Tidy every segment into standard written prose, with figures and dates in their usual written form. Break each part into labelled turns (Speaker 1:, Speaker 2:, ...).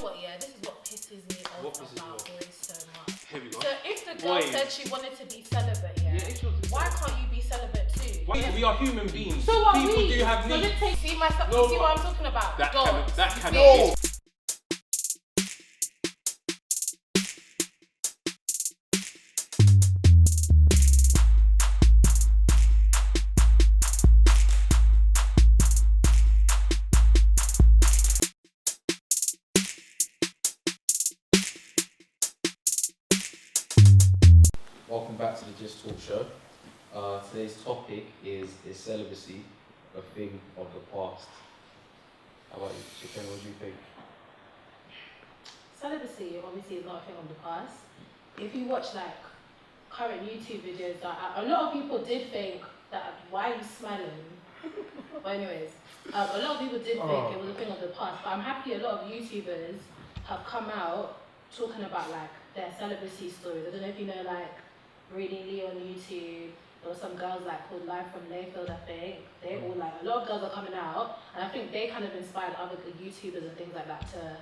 Speaker 1: what? Yeah, this is what pisses me off about boys so much.
Speaker 2: Here we go.
Speaker 1: So if the girl said she wanted to be celibate, why can't you be celibate too?
Speaker 2: We are human beings.
Speaker 1: So what
Speaker 2: People do have needs.
Speaker 1: See what I'm talking about?
Speaker 2: That cannot.
Speaker 1: No.
Speaker 3: Welcome back to the Gist Talk Show. Today's topic is celibacy a thing of the past? How about you, Chicken? What do you think?
Speaker 1: Celibacy obviously is not a thing of the past. If you watch like current YouTube videos, a lot of people did think that why are you smiling? But anyways, a lot of people did think it was a thing of the past. But I'm happy a lot of YouTubers have come out talking about like their celibacy stories. I don't know if you know like Really Lee on YouTube. There were some girls like called Live from Layfield, I think. They all like, a lot of girls are coming out, and I think they kind of inspired other YouTubers and things like that to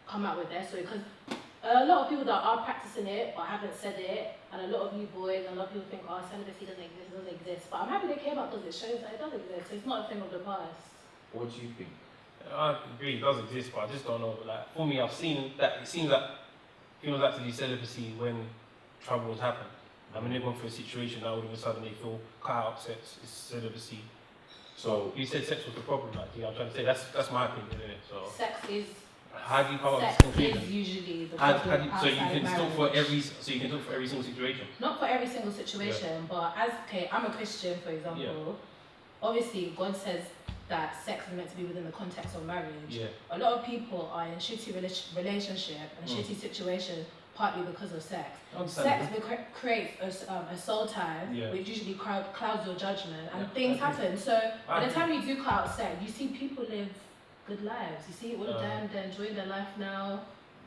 Speaker 1: come out with their story. Because a lot of people that are practicing it but haven't said it, and a lot of you boys and a lot of people think, oh, celibacy doesn't exist. But I'm happy they came out because it shows that it does exist. It's not a thing of the past.
Speaker 3: What do you think?
Speaker 2: I agree, it does exist, but I just don't know. Like for me, I've seen that it seems like people like to do celibacy when troubles happen. I mean, they've gone through a situation now, all of a sudden they feel cut out of sex, it's celibacy. So you said sex was the problem, like, you know, I'm trying to say that's my opinion, isn't it? So
Speaker 1: sex is.
Speaker 2: How do you come up with this
Speaker 1: Sex
Speaker 2: conclusion?
Speaker 1: is usually the
Speaker 2: How
Speaker 1: problem.
Speaker 2: do you, so you can talk for every single situation.
Speaker 1: Not for every single situation, but I'm a Christian, for example. Yeah. Obviously, God says that sex is meant to be within the context of marriage. Yeah. A lot of people are in shitty relationship and shitty situation partly because of sex. Sex creates a soul tie, which usually clouds your judgment, and things happen. So by the time you do cut out sex, you see people live good lives. You see all of them, they're enjoying their life now.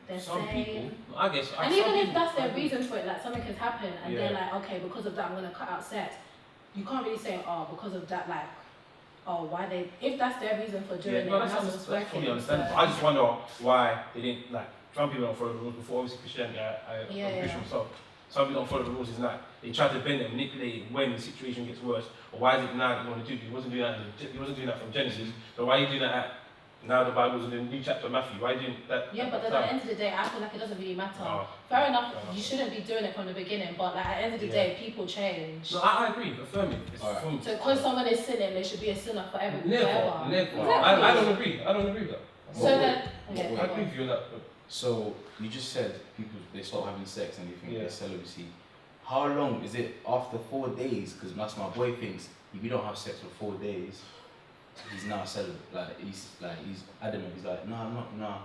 Speaker 1: They're sane.
Speaker 2: I guess.
Speaker 1: And even if that's their reason for it, like something has happened, and they're like, okay, because of that, I'm gonna cut out sex. You can't really say, oh, because of that, like, oh, why they? If that's their reason for doing it, that's what's working.
Speaker 2: Fully understandable. I just wonder why they didn't like. Some people don't follow the rules before. Obviously, Christianity, I'm Christian myself. Some people don't follow the rules. It's like they try to bend it, manipulate it when the situation gets worse. Or why is it now that you want to do it? He wasn't doing that. He wasn't doing that from Genesis. So why are you doing that? Now the Bible's in the new chapter of Matthew. Why are you doing that?
Speaker 1: Yeah, but then at the end of the day, I feel like it doesn't really matter. Fair enough, you shouldn't be doing it from the beginning, but like at the end of the day, people change.
Speaker 2: No, I agree. Affirm it.
Speaker 1: So because someone is sinning, they should be a sinner forever.
Speaker 2: Never.
Speaker 1: Exactly.
Speaker 2: I don't agree. I don't agree with that.
Speaker 1: So then,
Speaker 2: I agree with you on that.
Speaker 3: So you just said people they stop having sex and they think they're celibacy. How long is it after 4 days? Because that's my boy thinks if you don't have sex for 4 days, he's now celibate. He's adamant. He's like, no, I'm not. Nah.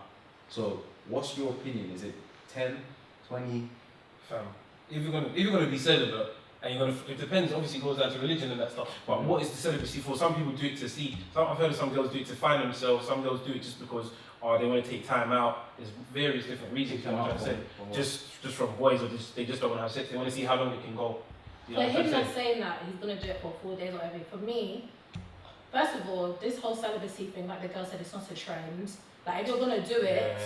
Speaker 3: So what's your opinion? Is it 10, 20?
Speaker 2: Fam, if you're gonna be celibate, and you're gonna, it depends. Obviously, it goes down to religion and that stuff. But what is the celibacy for? Some people do it to see. I've heard of some girls do it to find themselves. Some girls do it just because they want to take time out. There's various different reasons. I'm trying to say, just from boys, or they just don't want to have sex. They want to see how long it can go. You know,
Speaker 1: for him not saying that he's gonna do it for 4 days or whatever. For me, first of all, this whole celibacy thing, like the girl said, it's not a trend. Like if you're gonna do it,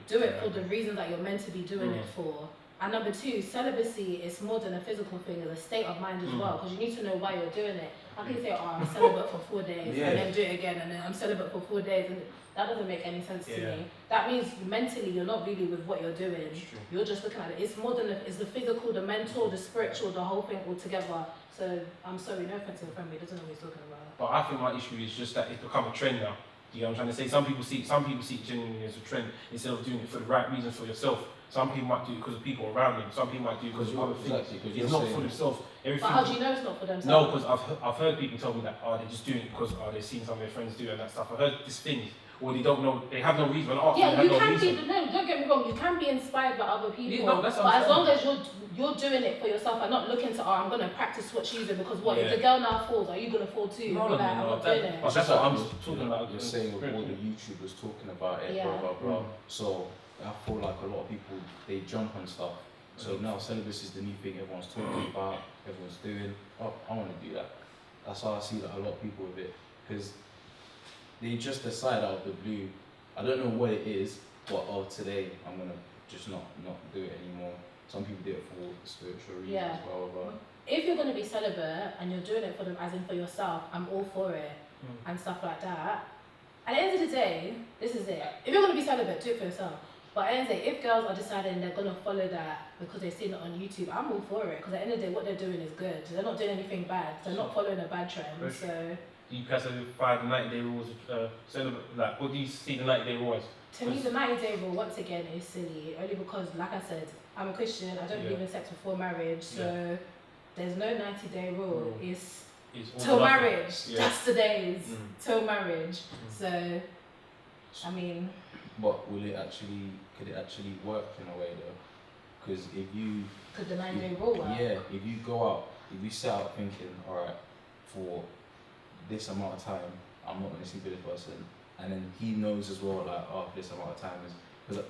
Speaker 1: do it for the reasons that you're meant to be doing it for. And number two, celibacy is more than a physical thing, it's a state of mind as well, because you need to know why you're doing it. How can you say, oh, I'm celibate for 4 days, and then do it again, and then I'm celibate for 4 days, and that doesn't make any sense to me. That means mentally you're not really with what you're doing. You're just looking at it. It's more than it's the physical, the mental, the spiritual, the whole thing all together. So I'm sorry, no offense to the family, doesn't know what he's talking about.
Speaker 2: But I think my issue is just that it's become a trend now. You know what I'm trying to say? Some people see it genuinely as a trend instead of doing it for the right reasons for yourself. Some people might do it because of people around them. Some people might do it because of other things. It's not for themselves.
Speaker 1: But how do you know it's not for themselves?
Speaker 2: No, because I've heard people tell me that they're just doing it because they've seen some of their friends do it and that stuff. I've heard this thing, or they don't know, they have no reason. Don't
Speaker 1: get me wrong, you can be inspired by other people. But as long as you're doing it for yourself and not looking to, I'm going to practice what she's doing because if the girl now falls, are you going to fall too?
Speaker 2: No,
Speaker 1: I'm not doing it.
Speaker 2: That's what I'm talking about.
Speaker 3: You're saying all the YouTubers talking about it, blah, blah, blah. So I feel like a lot of people, they jump on stuff. So now celibacy is the new thing everyone's talking about, everyone's doing. Oh, I want to do that. That's how I see like a lot of people with it. Because they just decide out of the blue. I don't know what it is. what, oh, today I'm gonna just not do it anymore. Some people do it for spiritual reasons,
Speaker 1: Yeah.
Speaker 3: blah blah blah.
Speaker 1: If you're gonna be celibate and you're doing it for them, as in for yourself, I'm all for it and stuff like that. At the end of the day, this is it. If you're gonna be celibate, do it for yourself. But at the end of the day, if girls are deciding they're gonna follow that because they've seen it on YouTube, I'm all for it. Because at the end of the day, what they're doing is good. They're not doing anything bad. They're not following a bad trend. So.
Speaker 2: Do you classify the 90-day rule as celibate? Like, what do you see the 90-day rule as?
Speaker 1: To me, the 90-day rule, once again, is silly. Only because, like I said, I'm a Christian. I don't believe in sex before marriage. So there's no 90-day rule. It's till marriage. That's the days. Till marriage. So, I mean.
Speaker 3: But could it actually work in a way though? Because if you.
Speaker 1: Could the 90-day rule work?
Speaker 3: Yeah, if you go out, if you set out thinking, alright, for this amount of time, I'm not going to sleep with this person, and then he knows as well, like, oh, this amount of time is. Because,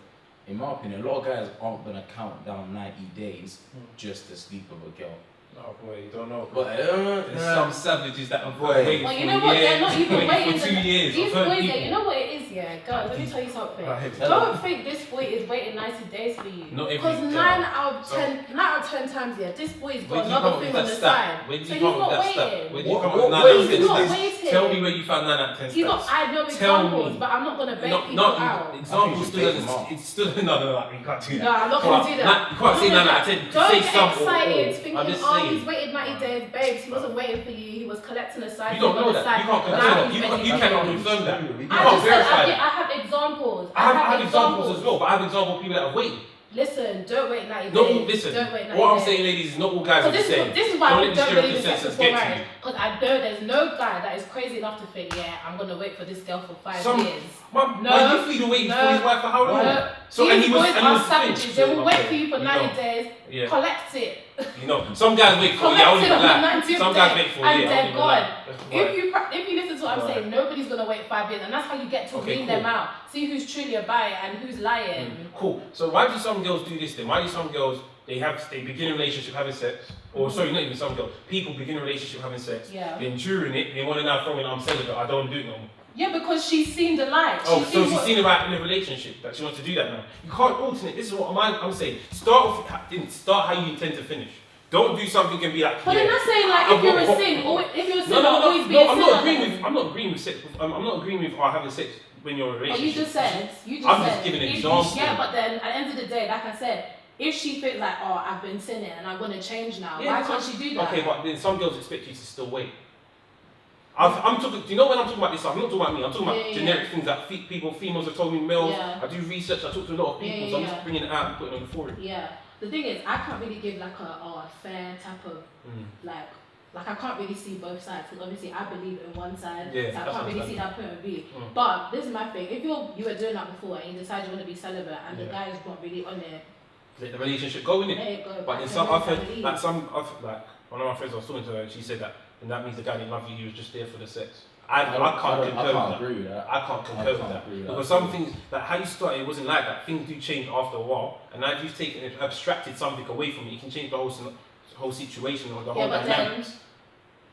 Speaker 3: in my opinion, a lot of guys aren't going to count down 90 days just to sleep with a girl.
Speaker 2: Oh boy, you don't know.
Speaker 3: But
Speaker 2: there's some savages that are waiting
Speaker 1: well,
Speaker 2: for
Speaker 1: you know what? They're not even waiting
Speaker 2: for 2 years.
Speaker 1: These boys, you know what it is, yeah? Guys, let me tell you something. Don't think this boy is waiting 90 days for you. Because 9 out of 10 times, yeah, this boy's got another thing on the side.
Speaker 2: Where did
Speaker 1: So
Speaker 2: you
Speaker 1: he's
Speaker 2: come with
Speaker 1: not
Speaker 2: that stat?
Speaker 1: waiting.
Speaker 2: Where did you come with 9 out of 10
Speaker 1: He's not
Speaker 2: stats?
Speaker 1: waiting.
Speaker 2: Tell me where you found 9 out of 10
Speaker 1: He's not,
Speaker 2: stats.
Speaker 1: I know examples, but I'm not going to bait people out.
Speaker 2: Examples still doesn't. It's still no. You can't do that.
Speaker 1: No, I'm not going to do that.
Speaker 2: You can't say 9 out of 10.
Speaker 1: Don't
Speaker 2: Say
Speaker 1: get
Speaker 2: some.
Speaker 1: excited thinking,
Speaker 2: I'm just
Speaker 1: oh,
Speaker 2: saying.
Speaker 1: he's waited 90 days, babes. He wasn't waiting for you. He was collecting a side.
Speaker 2: You don't know that. You can't confirm that. You cannot confirm that. You can't verify that.
Speaker 1: I have examples.
Speaker 2: I have examples as well, but I have examples of people that have waited.
Speaker 1: Listen, don't wait 90 days.
Speaker 2: No, listen.
Speaker 1: Don't wait 90
Speaker 2: what I'm
Speaker 1: days.
Speaker 2: saying, ladies, is not all guys are the same.
Speaker 1: This is why
Speaker 2: Don't
Speaker 1: we
Speaker 2: let the
Speaker 1: don't believe in sex
Speaker 2: consensus
Speaker 1: before
Speaker 2: get to
Speaker 1: marriage.
Speaker 2: you.
Speaker 1: Because I know there's no guy that is crazy enough to think, yeah, I'm going to wait for this girl for 5 years.
Speaker 2: Man, you feel the waiting for his wife for how long?
Speaker 1: No.
Speaker 2: So,
Speaker 1: These
Speaker 2: and he was,
Speaker 1: boys
Speaker 2: and he
Speaker 1: are
Speaker 2: was
Speaker 1: savages.
Speaker 2: finished.
Speaker 1: They will wait
Speaker 2: Okay,
Speaker 1: for you for
Speaker 2: you
Speaker 1: 90
Speaker 2: know.
Speaker 1: days.
Speaker 2: Yeah.
Speaker 1: Collect it.
Speaker 2: You know, some guys wait for I won't even lie. Some guys wait for
Speaker 1: and
Speaker 2: I
Speaker 1: they're
Speaker 2: won't
Speaker 1: gone.
Speaker 2: even lie.
Speaker 1: If you listen to what I'm saying, nobody's gonna wait 5 years, and that's how you get to wean them out. See who's truly a buyer and who's lying.
Speaker 2: Cool. So why do some girls do this then? Why do some girls they begin a relationship having sex, or sorry, not even some girls, people begin a relationship having sex.
Speaker 1: Yeah.
Speaker 2: Then during it, they want to now throw in I'm celibate. I don't do it no more.
Speaker 1: Yeah, because she's seen the light.
Speaker 2: So she's seen it right in a relationship that she wants to do that now. You can't alternate. This is what I'm saying. Start how you intend to finish. Don't do something and be like.
Speaker 1: But they're not saying like if you're a sin, or if you're a sin, always be a sin.
Speaker 2: I'm not agreeing with sex. I'm not agreeing with having sex when you're in a relationship.
Speaker 1: You just said.
Speaker 2: I'm just giving an example.
Speaker 1: Yeah, but then at the end of the day, like I said, if she thinks like, oh, I've been sinning and I want to change now, why can't she do that?
Speaker 2: Okay, but then some girls expect you to still wait. I'm talking. Do you know when I'm talking about this? I'm not talking about me. I'm talking about generic things that females have told me. Males. I do research. I talk to a lot of people, so I'm just bringing it out and putting it on the forum.
Speaker 1: Yeah. The thing is, I can't really give like a fair type of like I can't really see both sides because obviously I believe in one side, so I can't really see that point of view. But this is my thing: if you were doing that before and you decide you want to be celibate and the guy is not really on it,
Speaker 2: let the relationship go in it.
Speaker 1: Let it go.
Speaker 2: But then I've heard like one of my friends I was talking to her, and she said that. And that means the guy didn't love you, he was just there for the sex. I can't agree with that. I can't concur with that. Because some things, like how you started, it wasn't like that. Things do change after a while. And now if you've taken it, abstracted something away from it, you can change the whole situation or the whole dynamics.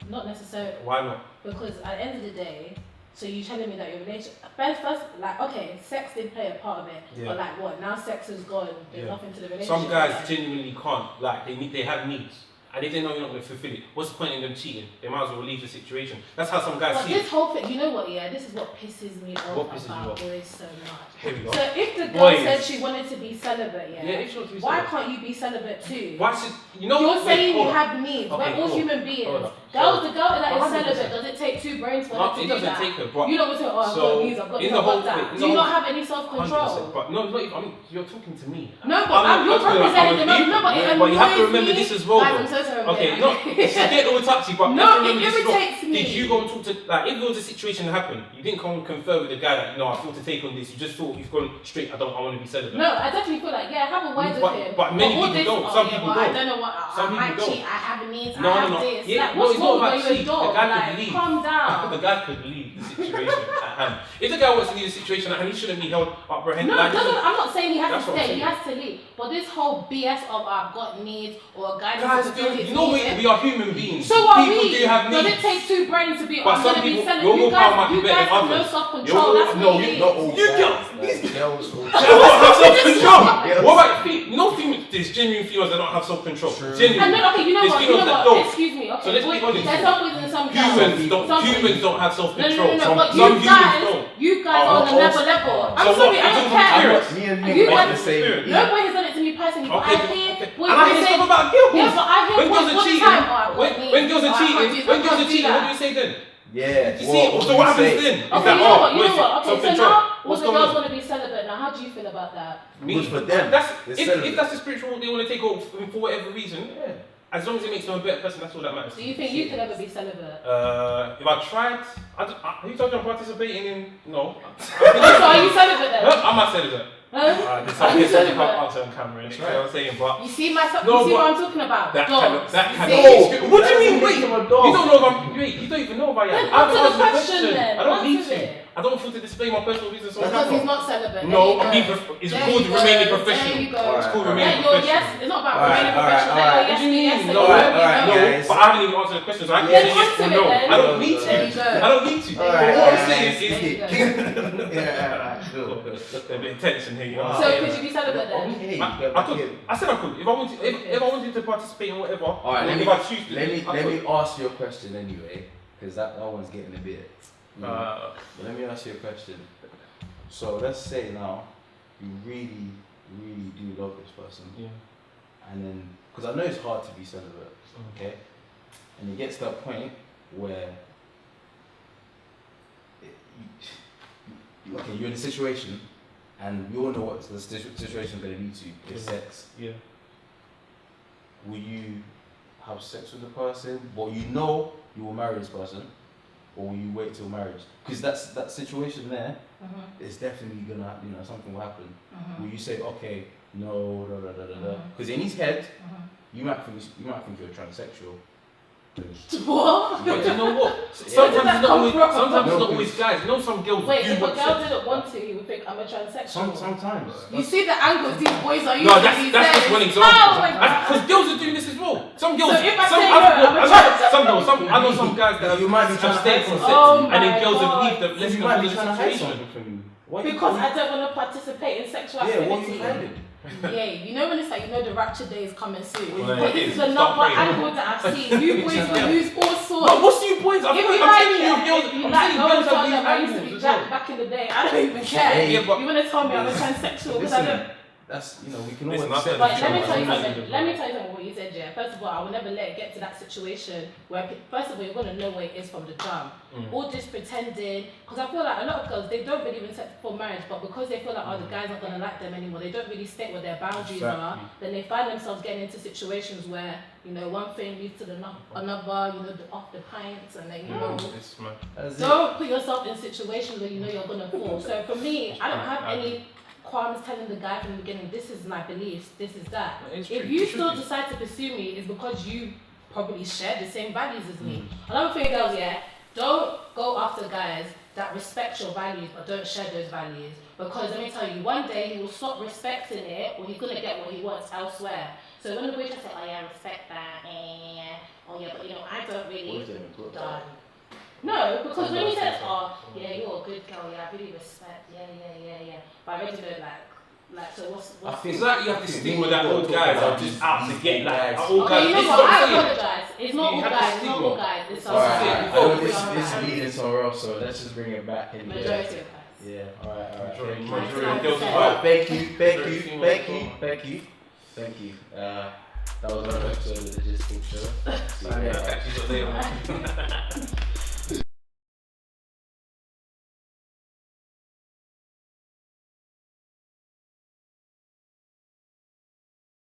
Speaker 1: Not necessarily.
Speaker 2: Why not?
Speaker 1: Because at the end of the day, so you're telling me that your relationship, first, like, okay, sex did play a part of it, but like what, now sex is gone, there's nothing to the relationship.
Speaker 2: Some guys genuinely can't, like, they have needs. And if they know you're not going to fulfill it, what's the point in them cheating? They might as well leave the situation. That's how some guys see it.
Speaker 1: But this whole thing, you know what, this is what pisses me off about boys so much.
Speaker 2: Here we go.
Speaker 1: So if the girl said she wanted to be celibate,
Speaker 2: if she wants to be celibate,
Speaker 1: why can't you be celibate too?
Speaker 2: Why should,
Speaker 1: You're saying you have needs, we're all human beings. The girl that is
Speaker 2: 100%.
Speaker 1: celibate, does it take 2 brains for her to do that?
Speaker 2: It doesn't take her, but...
Speaker 1: You don't want to say, oh, I've got needs, I've got this, I've got that. Do you not have any self-control?
Speaker 2: But no, not even, you're talking to me.
Speaker 1: No, but you're representing them. No, but it annoys me.
Speaker 2: But you have to remember this as well.
Speaker 1: I'm so sorry.
Speaker 2: Okay, no, it's a bit all touchy, but
Speaker 1: no, it irritates me.
Speaker 2: Did you go and talk to, like, if there was a situation that happened, you didn't come and confer with the guy that, no, I thought to take on this, you just thought you've gone straight, I want to be celibate.
Speaker 1: No, I definitely feel like, have a word with him.
Speaker 2: But many people don't, some people don't.
Speaker 1: I don't know what, I might cheat, I have needs, I have this.
Speaker 2: Yeah,
Speaker 1: like, what's
Speaker 2: it's
Speaker 1: wrong
Speaker 2: not about
Speaker 1: when you're a
Speaker 2: cheat. The
Speaker 1: dog.
Speaker 2: guy
Speaker 1: Like,
Speaker 2: could leave.
Speaker 1: calm down.
Speaker 2: The guy could leave the situation at hand. If the guy wants to leave the situation at hand, he shouldn't be held apprehended.
Speaker 1: No,
Speaker 2: Like,
Speaker 1: I'm not saying he has
Speaker 2: That's
Speaker 1: to
Speaker 2: what I'm
Speaker 1: stay, he
Speaker 2: saying.
Speaker 1: has to leave. But this whole BS of I've got needs or a guy
Speaker 2: guys,
Speaker 1: needs to fulfill his
Speaker 2: you know
Speaker 1: needs.
Speaker 2: we are human beings.
Speaker 1: So are
Speaker 2: People
Speaker 1: we.
Speaker 2: do have
Speaker 1: Does
Speaker 2: needs.
Speaker 1: it take two brains to be
Speaker 2: But
Speaker 1: I'm
Speaker 2: some
Speaker 1: gonna be
Speaker 2: people-
Speaker 1: selling?
Speaker 2: your
Speaker 1: You
Speaker 2: willpower might
Speaker 1: guys,
Speaker 2: be
Speaker 1: you
Speaker 2: better
Speaker 1: guys
Speaker 2: than
Speaker 1: have no
Speaker 2: others.
Speaker 1: self-control. That's
Speaker 3: no,
Speaker 1: what it is.
Speaker 3: not all
Speaker 2: You
Speaker 3: guys.
Speaker 2: these
Speaker 3: girls.
Speaker 2: They don't have self-control.
Speaker 3: Yes.
Speaker 2: What about there's genuine females that don't have self-control.
Speaker 3: True.
Speaker 2: Genuine.
Speaker 1: And then, okay, you know
Speaker 2: There's
Speaker 1: what?
Speaker 2: females that don't.
Speaker 1: Excuse me. Okay,
Speaker 2: So let's be
Speaker 1: wait,
Speaker 2: honest.
Speaker 1: there's some boys and some girls.
Speaker 2: Humans don't have self-control.
Speaker 1: No. But
Speaker 2: Some
Speaker 1: you
Speaker 2: humans
Speaker 1: guys,
Speaker 2: don't.
Speaker 1: are on another level. I'm
Speaker 2: So
Speaker 1: sorry,
Speaker 2: what?
Speaker 1: I don't
Speaker 2: You're
Speaker 1: care.
Speaker 2: talking
Speaker 3: Me and
Speaker 1: You
Speaker 3: Nick
Speaker 1: guys-
Speaker 3: are the same.
Speaker 1: No boy has done it to me personally, but I hear boys
Speaker 2: And I
Speaker 1: they
Speaker 2: hear
Speaker 1: say,
Speaker 2: stuff about girls.
Speaker 1: yeah, but I hear
Speaker 2: When
Speaker 1: boys
Speaker 2: girls are
Speaker 1: all the
Speaker 2: cheating,
Speaker 1: time. Oh, I got needs.
Speaker 2: when girls
Speaker 1: Oh,
Speaker 2: are
Speaker 1: I can't
Speaker 2: cheating,
Speaker 1: do-
Speaker 2: when
Speaker 1: I
Speaker 2: girls
Speaker 1: can't
Speaker 2: are
Speaker 1: do
Speaker 2: cheating,
Speaker 1: that.
Speaker 2: what do you say then?
Speaker 3: Yeah.
Speaker 2: You see, so what happens then? Is
Speaker 1: Okay,
Speaker 2: that,
Speaker 1: you know what?
Speaker 2: what is it?
Speaker 1: Okay, so
Speaker 2: Self-control.
Speaker 1: now all
Speaker 2: What's
Speaker 1: the
Speaker 2: going
Speaker 1: girls
Speaker 2: on?
Speaker 1: want to be celibate. Now, how do you feel about that?
Speaker 3: Good for them.
Speaker 2: That's
Speaker 3: They're
Speaker 2: if
Speaker 3: celibate.
Speaker 2: that's the spiritual walk they want to take over for whatever reason. Yeah. As long as it makes them a better person, that's all that matters.
Speaker 1: Do you think you could ever be celibate?
Speaker 2: If I tried, are you talking about participating in? No.
Speaker 1: So are you celibate then?
Speaker 2: I'm not celibate.
Speaker 1: Huh?
Speaker 2: There's
Speaker 1: Are
Speaker 2: something
Speaker 1: you
Speaker 2: that you can't
Speaker 1: celibate?
Speaker 2: answer on camera. That's what I'm saying, but
Speaker 1: You see my,
Speaker 2: No,
Speaker 1: you see
Speaker 2: but
Speaker 1: what I'm talking about?
Speaker 2: that
Speaker 1: Dogs.
Speaker 2: kind
Speaker 1: You
Speaker 2: of.
Speaker 1: see?
Speaker 2: What do you mean? Wait,
Speaker 3: Make him a
Speaker 2: you
Speaker 3: dog.
Speaker 2: don't know if I'm. Wait, you don't even know if I am.
Speaker 1: Then
Speaker 2: I haven't
Speaker 1: answer the
Speaker 2: answered the
Speaker 1: question then.
Speaker 2: I don't need
Speaker 1: Answer
Speaker 2: to.
Speaker 1: it.
Speaker 2: I don't feel to display my personal business on
Speaker 1: Because he's
Speaker 2: camera.
Speaker 1: not celibate.
Speaker 2: No,
Speaker 1: There
Speaker 2: I'm
Speaker 1: you
Speaker 2: being.
Speaker 1: go.
Speaker 2: It's
Speaker 1: There
Speaker 2: called
Speaker 1: you go.
Speaker 2: remaining
Speaker 1: There
Speaker 2: professional.
Speaker 1: you go.
Speaker 3: Alright,
Speaker 2: It's called
Speaker 3: alright.
Speaker 2: remaining
Speaker 1: Let your
Speaker 2: professional.
Speaker 1: yes, it's not about
Speaker 3: Alright,
Speaker 1: remaining
Speaker 3: alright,
Speaker 1: professional. Let
Speaker 3: alright.
Speaker 1: your yes be yes and
Speaker 2: No,
Speaker 1: your no be
Speaker 3: alright,
Speaker 1: no.
Speaker 2: No,
Speaker 3: guys.
Speaker 2: but I haven't even answered the question, so I
Speaker 1: Then
Speaker 2: can't say yes
Speaker 1: answer
Speaker 2: or
Speaker 1: it
Speaker 2: no.
Speaker 1: then.
Speaker 2: I don't need
Speaker 1: There you
Speaker 2: to.
Speaker 1: go.
Speaker 2: I don't need to.
Speaker 3: Alright,
Speaker 2: But what I'm
Speaker 3: alright,
Speaker 2: saying
Speaker 1: There you
Speaker 2: is,
Speaker 1: go.
Speaker 3: Yeah, cool.
Speaker 2: a bit of tension here. You know?
Speaker 3: Wow.
Speaker 1: So could you be celibate then?
Speaker 3: Okay,
Speaker 2: I could. I said I could. If I wanted, if I wanted to participate in whatever,
Speaker 3: Alright,
Speaker 2: if I choose to,
Speaker 3: let
Speaker 2: I could.
Speaker 3: me ask you a question anyway, because that one's getting a bit. But let me ask you a question. So let's say now you really, really do love this person,
Speaker 2: Yeah.
Speaker 3: and then because I know it's hard to be celibate, okay, and it gets to that point where okay, you're in a situation, and we all know what the situation going to lead to. It's sex.
Speaker 2: Yeah.
Speaker 3: Will you have sex with the person? Well, you know you will marry this person, or will you wait till marriage? Because that situation there is definitely gonna, something will happen. Will you say, okay, no, because in his head, you might think you're transsexual.
Speaker 1: What?
Speaker 2: But you know what?
Speaker 1: Where did
Speaker 2: Sometimes
Speaker 1: that
Speaker 2: it's not
Speaker 1: come
Speaker 2: always.
Speaker 1: from?
Speaker 2: Sometimes it's
Speaker 3: No,
Speaker 2: not always guys. You know, some girls
Speaker 1: Wait,
Speaker 2: do
Speaker 1: if a
Speaker 2: want
Speaker 1: girl
Speaker 2: sex.
Speaker 1: didn't want to, you would think I'm a transsexual.
Speaker 3: Sometimes.
Speaker 1: You see the angles these boys are using
Speaker 2: No, that's
Speaker 1: these
Speaker 2: just
Speaker 1: days.
Speaker 2: one example.
Speaker 1: Oh my God.
Speaker 2: Because girls are doing this as well. Some girls.
Speaker 1: So if I
Speaker 2: some
Speaker 1: say
Speaker 2: I
Speaker 1: no, I'm a
Speaker 2: I know some guys that
Speaker 3: You might be trying to
Speaker 2: abstain
Speaker 3: hide
Speaker 2: from sex,
Speaker 3: something.
Speaker 1: Oh
Speaker 2: and then
Speaker 1: my
Speaker 2: girls have
Speaker 1: God.
Speaker 2: leave them. Let's
Speaker 3: You
Speaker 2: go
Speaker 3: might
Speaker 2: to
Speaker 3: be
Speaker 2: the
Speaker 3: trying to hide
Speaker 2: situation.
Speaker 3: something from you.
Speaker 1: Because I don't want to participate in sexual
Speaker 3: Yeah, what are
Speaker 1: activity.
Speaker 3: you hiding?
Speaker 1: Yeah, you know when it's like, the rapture day is coming soon.
Speaker 2: Well,
Speaker 1: But
Speaker 2: it
Speaker 1: this
Speaker 2: is.
Speaker 1: is another
Speaker 2: Stop praying.
Speaker 1: angle that I've seen. You boys will use all sorts.
Speaker 2: But what's your point? I'm
Speaker 1: If you
Speaker 2: telling
Speaker 1: like
Speaker 2: you,
Speaker 1: it,
Speaker 2: girls.
Speaker 1: if you
Speaker 2: I'm
Speaker 1: like
Speaker 2: saying
Speaker 1: going
Speaker 2: girls
Speaker 1: to
Speaker 2: have these
Speaker 1: them, I used to
Speaker 2: angles
Speaker 1: be
Speaker 2: as well.
Speaker 1: jacked back in the day. I don't even care.
Speaker 2: Yeah, but
Speaker 1: You want to tell me I'm a transsexual because I don't.
Speaker 3: That's, we can
Speaker 2: Listen,
Speaker 3: all
Speaker 2: I said
Speaker 3: accept
Speaker 1: But
Speaker 2: that.
Speaker 1: let me tell you
Speaker 2: Sure.
Speaker 1: something. Let me tell you something. What you said, yeah. First of all, I will never let it get to that situation where, first of all, you're gonna know what it is from the jump. All this pretending, because I feel like a lot of girls they don't believe in sex before marriage, but because they feel like the guy's not gonna like them anymore, they don't really state what their boundaries are. Then they find themselves getting into situations where one thing leads to another. The off the pints, and then
Speaker 2: It's mad.
Speaker 1: don't put yourself in situations where you're gonna fall. So for me, I don't have any qualms telling the guy from the beginning, this is my beliefs, this is that.
Speaker 2: It's
Speaker 1: If
Speaker 2: true,
Speaker 1: you
Speaker 2: it should
Speaker 1: still
Speaker 2: be.
Speaker 1: decide to pursue me, it's because you probably share the same values as me. Another thing, girls, don't go after guys that respect your values but don't share those values. Because let me tell you, one day he will stop respecting it, or he's gonna get what he wants elsewhere. So when the boy just say, oh yeah, I respect that, oh yeah, but I don't really. Done. No, because when he says, oh, yeah, you're a good girl, yeah, I really respect, yeah. But I really don't like, so what's
Speaker 2: It's like you have to stick with that old guys are just out to get like old
Speaker 1: okay,
Speaker 2: guys.
Speaker 1: you
Speaker 2: This
Speaker 1: know
Speaker 2: is
Speaker 1: what, I
Speaker 2: I'm saying.
Speaker 1: apologize. It's not
Speaker 2: You
Speaker 1: all
Speaker 2: have to
Speaker 1: guys, it's
Speaker 2: stick
Speaker 1: not
Speaker 2: with
Speaker 1: all guys, it's
Speaker 3: Alright,
Speaker 1: some
Speaker 3: I know
Speaker 1: guys.
Speaker 3: this is leading somewhere else, so let's just bring it back anyway.
Speaker 1: Majority of guys.
Speaker 3: Yeah, alright.
Speaker 2: Majority of girls as
Speaker 3: Alright,
Speaker 2: well.
Speaker 3: thank you. That was another episode of the TheGistTalkShow. See you later.
Speaker 2: She's just later.